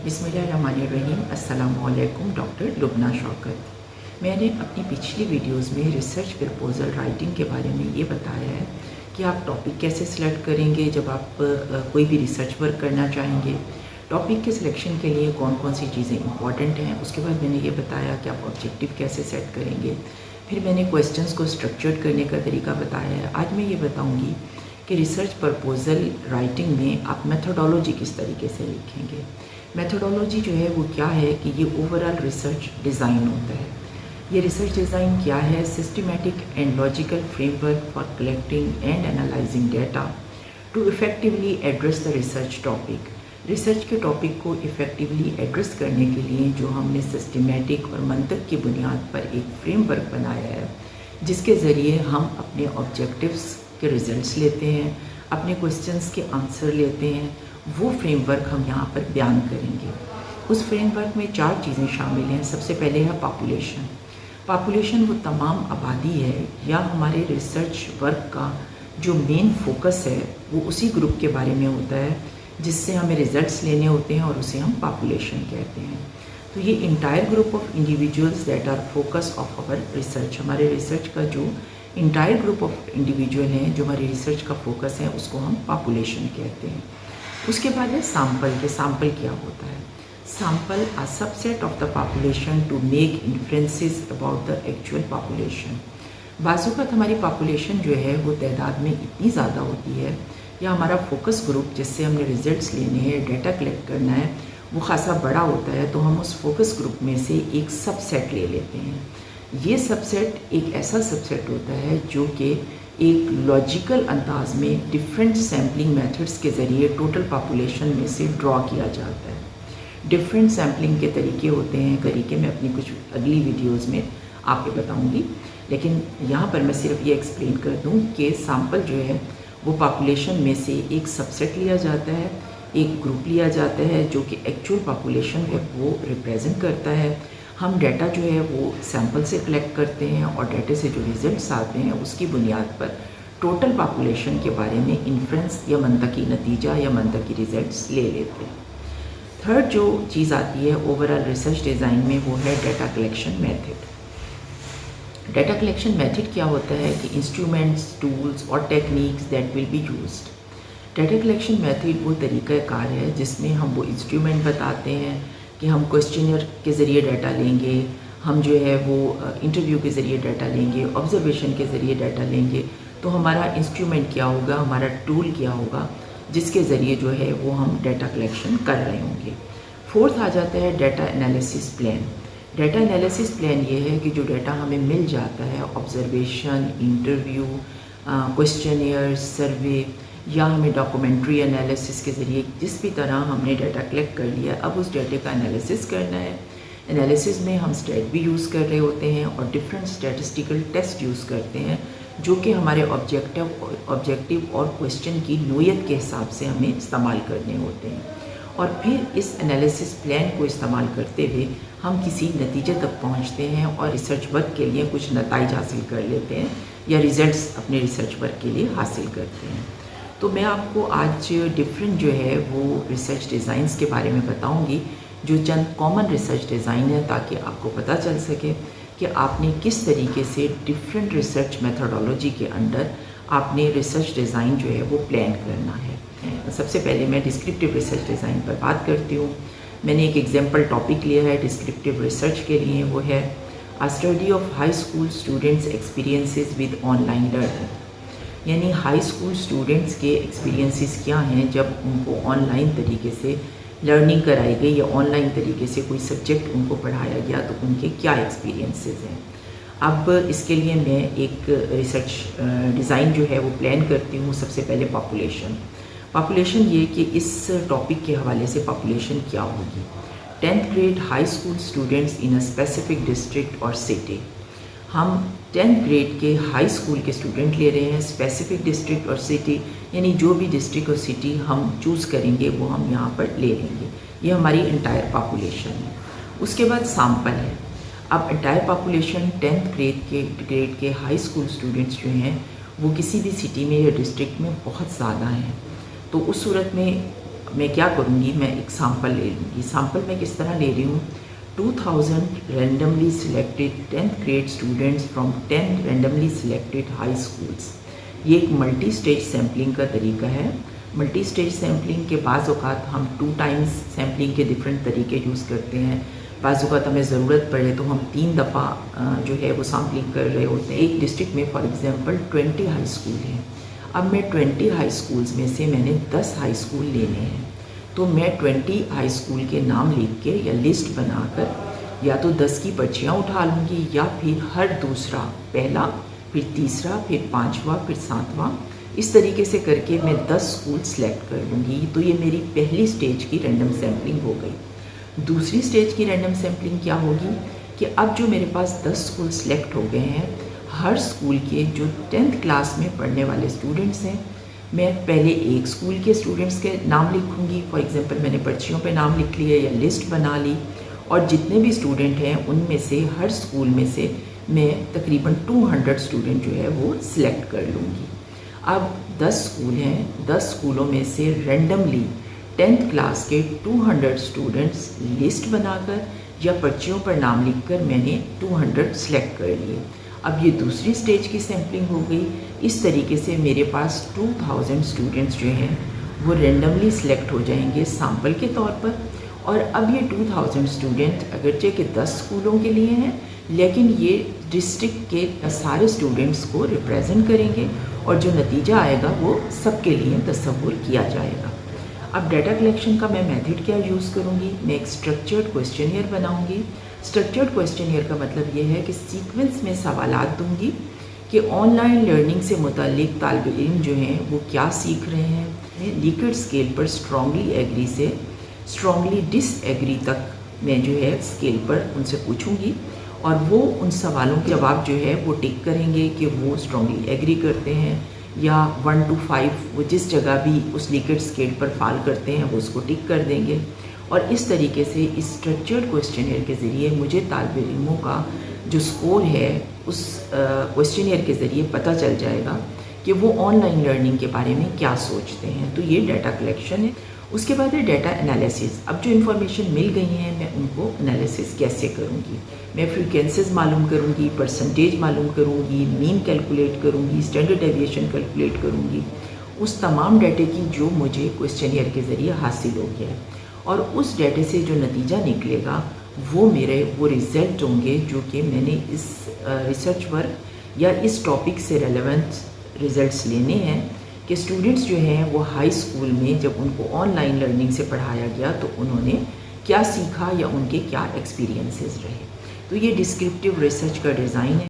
बिस्मिल्लाहिर्रहमानिर्रहीम। अस्सलामुअलैकुम। डॉक्टर लुबना शौकत। मैंने अपनी पिछली वीडियोस में रिसर्च प्रपोज़ल राइटिंग के बारे में ये बताया है कि आप टॉपिक कैसे सिलेक्ट करेंगे जब आप कोई भी रिसर्च वर्क करना चाहेंगे। टॉपिक के सिलेक्शन के लिए कौन कौन सी चीज़ें इंपॉर्टेंट हैं। उसके बाद मैंने ये बताया कि आप ऑब्जेक्टिव कैसे सेट करेंगे। फिर मैंने क्वेश्चंस को स्ट्रक्चर्ड करने का तरीका बताया है। आज मैं ये बताऊँगी कि रिसर्च प्रपोज़ल राइटिंग में आप मेथोडोलॉजी किस तरीके से लिखेंगे। मेथोडोलॉजी जो है वो क्या है कि ये ओवरऑल रिसर्च डिज़ाइन होता है। ये रिसर्च डिज़ाइन क्या है? Systematic and logical framework for collecting and analysing data to effectively address the research topic. Research के टॉपिक को इफ़ेक्टिवली एड्रेस करने के लिए जो हमने सिस्टमेटिक और मंतक की बुनियाद पर एक फ्रेमवर्क बनाया है, जिसके ज़रिए हम अपने ऑब्जेक्टिव्स के रिज़ल्ट्स लेते हैं, अपने क्वेश्चंस के आंसर लेते हैं, वो फ्रेमवर्क हम यहाँ पर बयान करेंगे। उस फ्रेमवर्क में 4 चीज़ें शामिल हैं। सबसे पहले है पॉपुलेशन। पॉपुलेशन वो तमाम आबादी है या हमारे रिसर्च वर्क का जो मेन फोकस है वो उसी ग्रुप के बारे में होता है जिससे हमें रिज़ल्ट्स लेने होते हैं और उसे हम पॉपुलेशन कहते हैं। तो ये entire group of individuals that are focus of our research, हमारे रिसर्च का जो इंटायर ग्रुप ऑफ इंडिविजुअल हैं जो हमारी रिसर्च का फोकस है उसको हम पॉपुलेशन कहते हैं। उसके बाद है सैम्पल के। सैम्पल क्या होता है? Sample a subset of the population to make inferences about the actual population. बाज़ हमारी पॉपुलेशन जो है वो तादाद में इतनी ज़्यादा होती है या हमारा फोकस ग्रुप जिससे हमने रिजल्ट्स लेने हैं, डेटा कलेक्ट करना है, वो खासा बड़ा होता है, तो हम उस फोकस ग्रुप में से एक सबसेट ले लेते हैं। ये सबसेट एक ऐसा सबसेट होता है जो कि एक लॉजिकल अंदाज में डिफरेंट सैम्पलिंग मेथड्स के ज़रिए टोटल पॉपुलेशन में से ड्रॉ किया जाता है। डिफरेंट सैम्पलिंग के तरीके होते हैं, तरीके मैं अपनी कुछ अगली वीडियोस में आपको बताऊंगी, लेकिन यहाँ पर मैं सिर्फ ये एक्सप्लेन कर दूँ कि सैम्पल जो है वो पॉपुलेशन में से एक सबसेट लिया जाता है, एक ग्रुप लिया जाता है जो कि एक्चुअल पॉपुलेशन है वो रिप्रेजेंट करता है। हम डाटा जो है वो सैंपल से कलेक्ट करते हैं और डाटे से जो रिज़ल्ट्स आते हैं उसकी बुनियाद पर टोटल पॉपुलेशन के बारे में इन्फ्रेंस या मंतकी नतीजा या मंतकी रिज़ल्ट्स ले लेते हैं। थर्ड जो चीज़ आती है ओवरऑल रिसर्च डिज़ाइन में वो है data collection method. Data collection method क्या होता है कि इंस्ट्रूमेंट्स, टूल्स और techniques that will be used. Data collection method वो तरीक़ाकार है जिसमें हम वो इंस्ट्रूमेंट बताते हैं कि हम क्वेश्चनर के ज़रिए डाटा लेंगे, हम जो है वो इंटरव्यू के ज़रिए डाटा लेंगे, ऑब्जर्वेशन के ज़रिए डाटा लेंगे। तो हमारा इंस्ट्रूमेंट क्या होगा, हमारा टूल क्या होगा जिसके ज़रिए जो है वो हम डाटा कलेक्शन कर रहे होंगे। फोर्थ आ जाता है data analysis plan. Data analysis plan ये है कि जो डाटा हमें मिल जाता है, ऑब्जर्वेशन, इंटरव्यू, क्वेश्चनियर, सर्वे या हमें डॉक्यूमेंट्री एनालिसिस के ज़रिए जिस भी तरह हमने डाटा कलेक्ट कर लिया, अब उस डाटे का एनालिसिस करना है। एनालिसिस में हम स्टैट भी यूज़ कर रहे होते हैं और डिफरेंट स्टैटिस्टिकल टेस्ट यूज़ करते हैं जो कि हमारे ऑब्जेक्टिव और क्वेश्चन की नोयत के हिसाब से हमें इस्तेमाल करने होते हैं। और फिर इस एनालिसिस प्लान को इस्तेमाल करते हुए हम किसी नतीजे तक पहुँचते हैं और रिसर्च वर्क के लिए कुछ नताइज हासिल कर लेते हैं या रिज़ल्ट्स अपने रिसर्च वर्क के लिए हासिल करते हैं। तो मैं आपको आज डिफरेंट जो है वो रिसर्च डिज़ाइंस के बारे में बताऊंगी, जो चंद कॉमन रिसर्च डिज़ाइन है, ताकि आपको पता चल सके कि आपने किस तरीके से डिफरेंट रिसर्च मेथोडोलॉजी के अंडर आपने रिसर्च डिज़ाइन जो है वो प्लान करना है। सबसे पहले मैं डिस्क्रिप्टिव रिसर्च डिज़ाइन पर बात करती हूँ। मैंने एक एग्जाम्पल टॉपिक लिया है डिस्क्रिप्टिव रिसर्च के लिए, वो है अ study of high school students experiences with online learning. यानी हाई स्कूल स्टूडेंट्स के एक्सपीरियंसेस क्या हैं जब उनको ऑनलाइन तरीके से लर्निंग कराई गई या ऑनलाइन तरीके से कोई सब्जेक्ट उनको पढ़ाया गया, तो उनके क्या एक्सपीरियंसेस हैं। अब इसके लिए मैं एक रिसर्च डिज़ाइन जो है वो प्लान करती हूँ। सबसे पहले पॉपुलेशन ये कि इस टॉपिक के हवाले से पॉपुलेशन क्या होगी। 10th grade high school students in a specific district और सिटी। हम 10th ग्रेड के हाई स्कूल के स्टूडेंट ले रहे हैं, स्पेसिफिक डिस्ट्रिक्ट और सिटी, यानी जो भी डिस्ट्रिक्ट और सिटी हम चूज़ करेंगे वो हम यहाँ पर ले लेंगे। ये हमारी एंटायर पॉपुलेशन है। उसके बाद सैम्पल है। अब एंटायर पॉपुलेशन 10th ग्रेड के हाई स्कूल स्टूडेंट्स जो हैं वो किसी भी सिटी में या डिस्ट्रिक्ट में बहुत ज़्यादा हैं, तो उस सूरत में میں کیا کروں گی، میں ایک سامپل لے لوں گی. سامپل میں کس طرح لے رہی ہوں، 2000 randomly selected 10th grade students from 10 randomly selected high schools. یہ ایک ملٹی اسٹیج سیمپلنگ کا طریقہ ہے. ملٹی اسٹیج سیمپلنگ کے بعض اوقات ہم 2 times سیمپلنگ کے ڈفرینٹ طریقے یوز کرتے ہیں. بعض اوقات ہمیں ضرورت پڑے تو ہم 3 دفعہ جو ہے وہ سیمپلنگ کر رہے ہوتے ہیں. ایک ڈسٹرکٹ میں فار ایگزامپل 20 ہائی اسکول ہیں. اب میں 20 ہائی اسکولز میں سے میں نے 10 ہائی اسکول لینے ہیں، تو میں 20 ہائی اسکول کے نام لکھ کے یا لسٹ بنا کر یا تو 10 کی پرچیاں اٹھا لوں گی، یا پھر ہر دوسرا، پہلا پھر تیسرا پھر 5واں پھر 7واں، اس طریقے سے کر کے میں 10 اسکول سلیکٹ کر لوں گی. تو یہ میری پہلی سٹیج کی رینڈم سیمپلنگ ہو گئی. دوسری سٹیج کی رینڈم سیمپلنگ کیا ہوگی کہ اب جو میرے پاس 10 اسکول سلیکٹ ہو گئے ہیں، ہر اسکول کے جو 10th کلاس میں پڑھنے والے اسٹوڈنٹس ہیں، میں پہلے ایک اسکول کے اسٹوڈنٹس کے نام لکھوں گی. فار ایگزامپل میں نے پرچیوں پہ نام لکھ لیے یا لسٹ بنا لی، اور جتنے بھی اسٹوڈنٹ ہیں ان میں سے ہر اسکول میں سے میں تقریباً 200 اسٹوڈنٹ جو ہے وہ سلیکٹ کر لوں گی. اب 10 اسکول ہیں، 10 اسکولوں میں سے رینڈملی 10th کلاس کے 200 اسٹوڈنٹس لسٹ بنا کر یا پرچیوں پر نام لکھ کر میں نے 200 سلیکٹ کر لیے. اب یہ دوسری سٹیج کی سیمپلنگ ہو گئی. اس طریقے سے میرے پاس 2000 اسٹوڈنٹس جو ہیں وہ رینڈملی سلیکٹ ہو جائیں گے سیمپل کے طور پر. اور اب یہ 2000 اسٹوڈنٹ اگرچہ کہ 10 اسکولوں کے لیے ہیں، لیکن یہ ڈسٹرکٹ کے سارے اسٹوڈنٹس کو ریپریزنٹ کریں گے، اور جو نتیجہ آئے گا وہ سب کے لیے تصور کیا جائے گا. اب ڈیٹا کلیکشن کا میں میتھڈ کیا یوز کروں گی، میں ایک اسٹرکچرڈ کویسچنیئر بناؤں گی. اسٹرکچرڈ کویسچنیئر کا مطلب یہ ہے کہ سیکوینس میں سوالات دوں گی کہ آن لائن لرننگ سے متعلق طالب علم جو ہیں وہ کیا سیکھ رہے ہیں. لیکڈ اسکیل پر اسٹرانگلی ایگری سے اسٹرانگلی ڈس ایگری تک میں جو ہے اسکیل پر ان سے پوچھوں گی، اور وہ ان سوالوں کے جواب جو ہے وہ ٹک کریں گے کہ وہ اسٹرانگلی ایگری کرتے ہیں، یا 1 to 5 وہ جس جگہ بھی اس لیکڈ اسکیل پر فال کرتے ہیں وہ اس کو ٹک کر دیں گے. اور اس طریقے سے اس اسٹرکچرڈ کویسچنیئر کے ذریعے مجھے طالب علموں کا جو سکور ہے اس کویسچنیئر کے ذریعے پتہ چل جائے گا کہ وہ آن لائن لرننگ کے بارے میں کیا سوچتے ہیں. تو یہ ڈیٹا کلیکشن ہے. اس کے بعد ہے ڈیٹا انالیسز. اب جو انفارمیشن مل گئی ہیں میں ان کو انالیسز کیسے کروں گی. میں فریکوینسیز معلوم کروں گی، پرسنٹیج معلوم کروں گی، مین کیلکولیٹ کروں گی، اسٹینڈرڈ ڈیویشن کیلکولیٹ کروں گی، اس تمام ڈیٹے کی جو مجھے کویسچنیئر کے ذریعے حاصل ہو گیا ہے. اور اس ڈیٹے سے جو نتیجہ نکلے گا وہ میرے وہ رزلٹ ہوں گے جو کہ میں نے اس ریسرچ ورک یا اس ٹاپک سے ریلیونٹ رزلٹس لینے ہیں کہ اسٹوڈنٹس جو ہیں وہ ہائی اسکول میں جب ان کو آن لائن لرننگ سے پڑھایا گیا تو انہوں نے کیا سیکھا یا ان کے کیا ایکسپیرینسز رہے. تو یہ ڈسکرپٹیو ریسرچ کا ڈیزائن ہے.